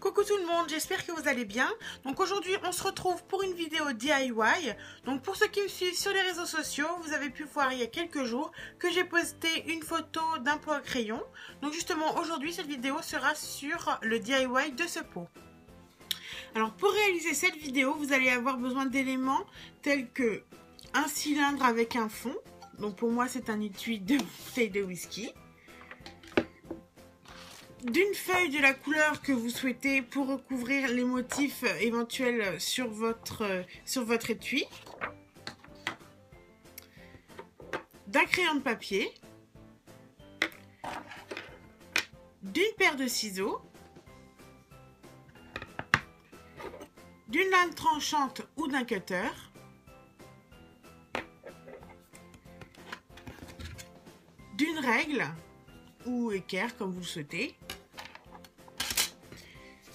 Coucou tout le monde, j'espère que vous allez bien. Donc aujourd'hui on se retrouve pour une vidéo DIY. Donc pour ceux qui me suivent sur les réseaux sociaux, vous avez pu voir il y a quelques jours que j'ai posté une photo d'un pot à crayon. Donc justement aujourd'hui cette vidéo sera sur le DIY de ce pot. Alors pour réaliser cette vidéo, vous allez avoir besoin d'éléments tels que un cylindre avec un fond. Donc pour moi c'est un étui de bouteille de whisky. D'une feuille de la couleur que vous souhaitez pour recouvrir les motifs éventuels sur votre étui. D'un crayon de papier. D'une paire de ciseaux. D'une lame tranchante ou d'un cutter. D'une règle ou équerre comme vous le souhaitez.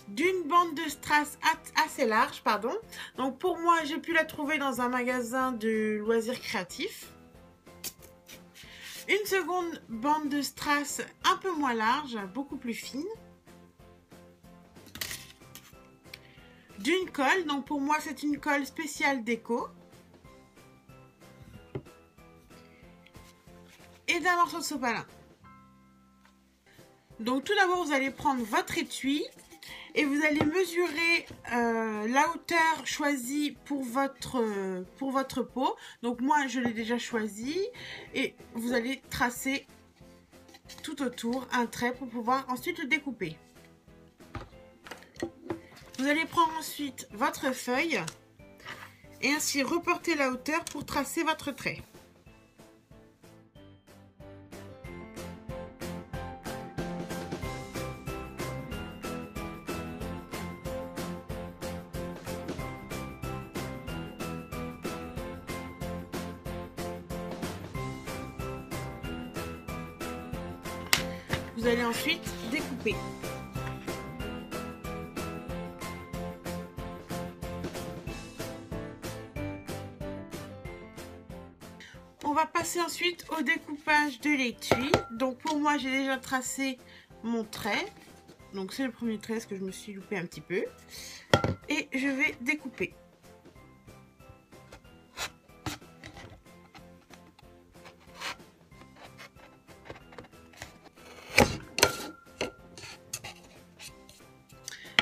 D'une bande de strass assez large, pardon. Donc pour moi, j'ai pu la trouver dans un magasin de loisirs créatifs. Une seconde bande de strass un peu moins large, beaucoup plus fine. D'une colle, donc pour moi c'est une colle spéciale déco. Et d'un morceau de sopalin. Donc tout d'abord vous allez prendre votre étui. Et vous allez mesurer la hauteur choisie pour votre pot. Donc moi, je l'ai déjà choisi. Et vous allez tracer tout autour un trait pour pouvoir ensuite le découper. Vous allez prendre ensuite votre feuille et ainsi reporter la hauteur pour tracer votre trait. Vous allez ensuite découper. On va passer ensuite au découpage de l'étui. Donc pour moi, j'ai déjà tracé mon trait. Donc c'est le premier trait, parce que je me suis loupé un petit peu. Et je vais découper.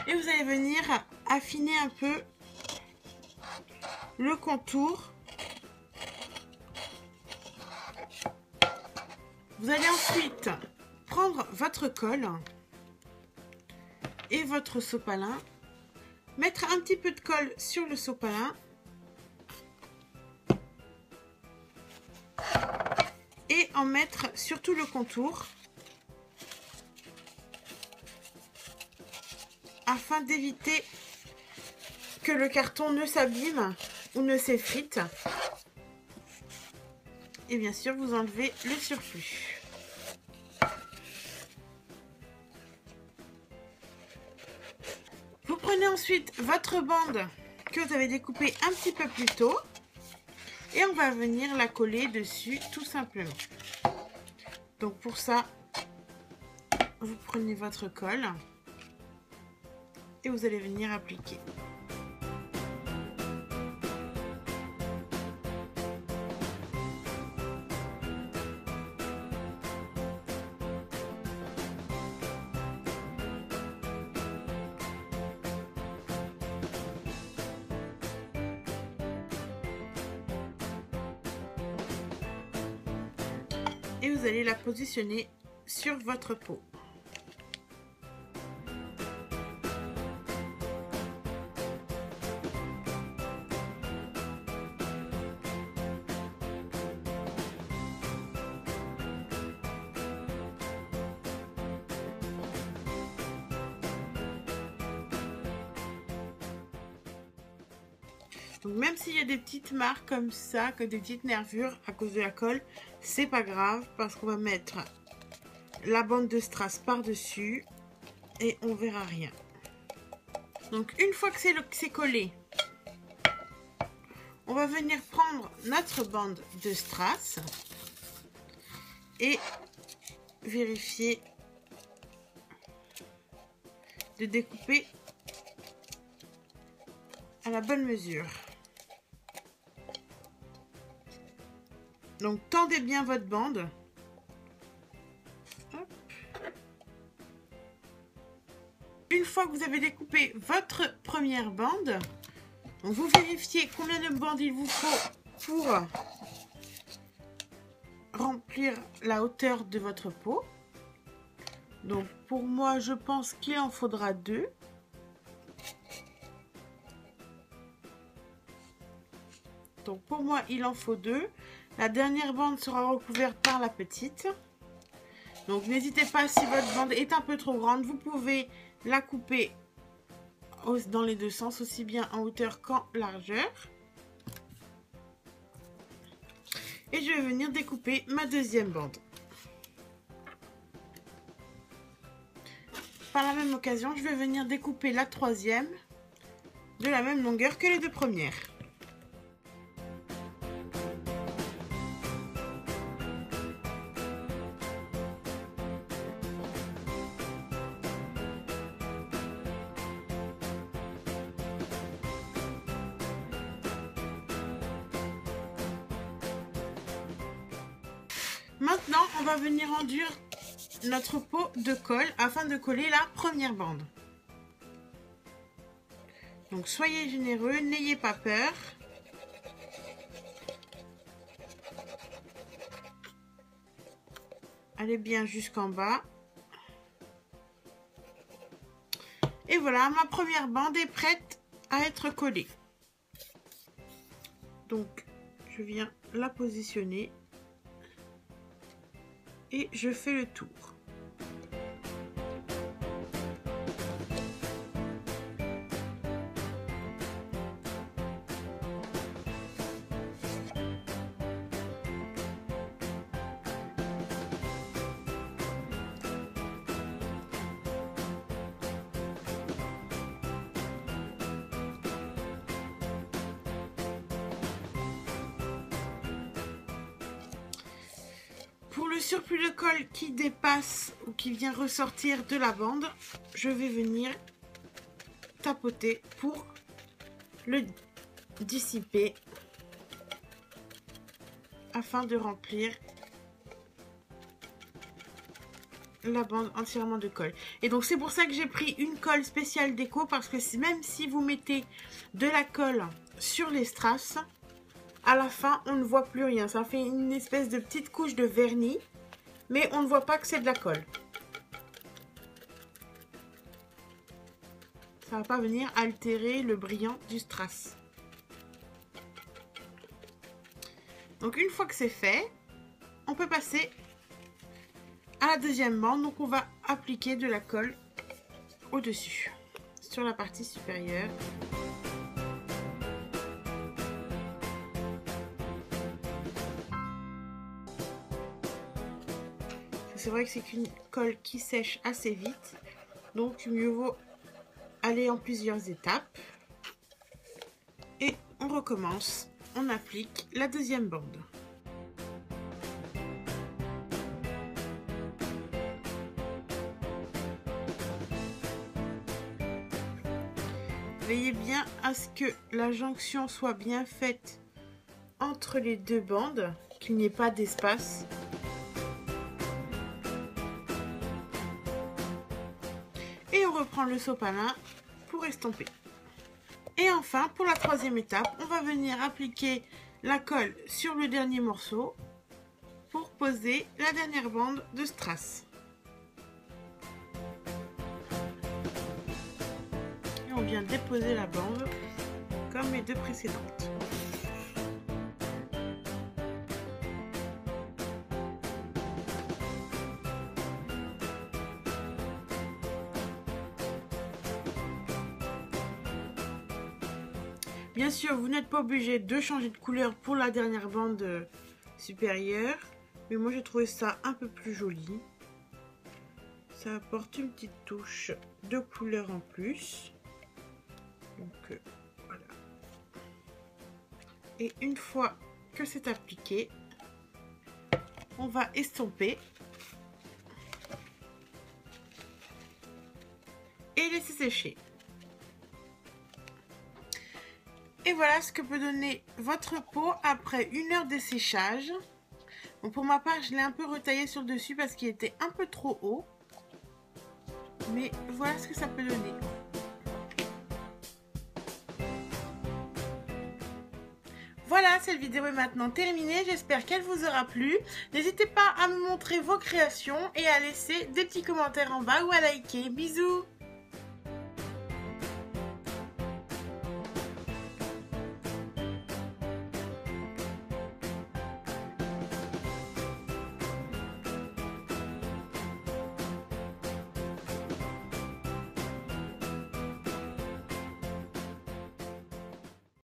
Et vous allez venir affiner un peu le contour. Vous allez ensuite prendre votre colle et votre sopalin. Mettre un petit peu de colle sur le sopalin. Et en mettre sur tout le contour. Afin d'éviter que le carton ne s'abîme ou ne s'effrite. Et bien sûr, vous enlevez le surplus. Vous prenez ensuite votre bande que vous avez découpée un petit peu plus tôt. Et on va venir la coller dessus tout simplement. Donc pour ça, vous prenez votre colle. Et vous allez venir appliquer. Et vous allez la positionner sur votre pot. Donc même s'il y a des petites marques comme ça, que des petites nervures à cause de la colle, c'est pas grave parce qu'on va mettre la bande de strass par-dessus et on verra rien. Donc une fois que c'est collé, on va venir prendre notre bande de strass et vérifier de découper à la bonne mesure. Donc tendez bien votre bande. Hop. Une fois que vous avez découpé votre première bande, donc vous vérifiez combien de bandes il vous faut pour remplir la hauteur de votre pot. Donc pour moi, je pense qu'il en faudra 2. Donc pour moi, il en faut 2. La dernière bande sera recouverte par la petite. Donc n'hésitez pas, si votre bande est un peu trop grande, vous pouvez la couper dans les deux sens, aussi bien en hauteur qu'en largeur. Et je vais venir découper ma deuxième bande. Par la même occasion, je vais venir découper la troisième de la même longueur que les deux premières. Maintenant, on va venir enduire notre pot de colle afin de coller la première bande. Donc soyez généreux, n'ayez pas peur. Allez bien jusqu'en bas. Et voilà, ma première bande est prête à être collée. Donc je viens la positionner. Et je fais le tour. Pour le surplus de colle qui dépasse ou qui vient ressortir de la bande, je vais venir tapoter pour le dissiper afin de remplir la bande entièrement de colle. Et donc c'est pour ça que j'ai pris une colle spéciale déco, parce que même si vous mettez de la colle sur les strass, à la fin, on ne voit plus rien. Ça fait une espèce de petite couche de vernis, mais on ne voit pas que c'est de la colle. Ça ne va pas venir altérer le brillant du strass. Donc une fois que c'est fait, on peut passer à la deuxième bande. Donc on va appliquer de la colle au-dessus, sur la partie supérieure. C'est vrai que c'est une colle qui sèche assez vite, donc mieux vaut aller en plusieurs étapes. Et on recommence, on applique la deuxième bande. Veillez bien à ce que la jonction soit bien faite entre les deux bandes, qu'il n'y ait pas d'espace. Et on reprend le sopalin pour estomper. Et enfin, pour la troisième étape, on va venir appliquer la colle sur le dernier morceau pour poser la dernière bande de strass. Et on vient déposer la bande comme les deux précédentes. Bien sûr, vous n'êtes pas obligé de changer de couleur pour la dernière bande supérieure, mais moi j'ai trouvé ça un peu plus joli. Ça apporte une petite touche de couleur en plus. Donc voilà. Et une fois que c'est appliqué, on va estomper. Et laisser sécher. Et voilà ce que peut donner votre peau après 1 heure de séchage. Bon, pour ma part, je l'ai un peu retaillé sur le dessus parce qu'il était un peu trop haut. Mais voilà ce que ça peut donner. Voilà, cette vidéo est maintenant terminée. J'espère qu'elle vous aura plu. N'hésitez pas à me montrer vos créations et à laisser des petits commentaires en bas ou à liker. Bisous!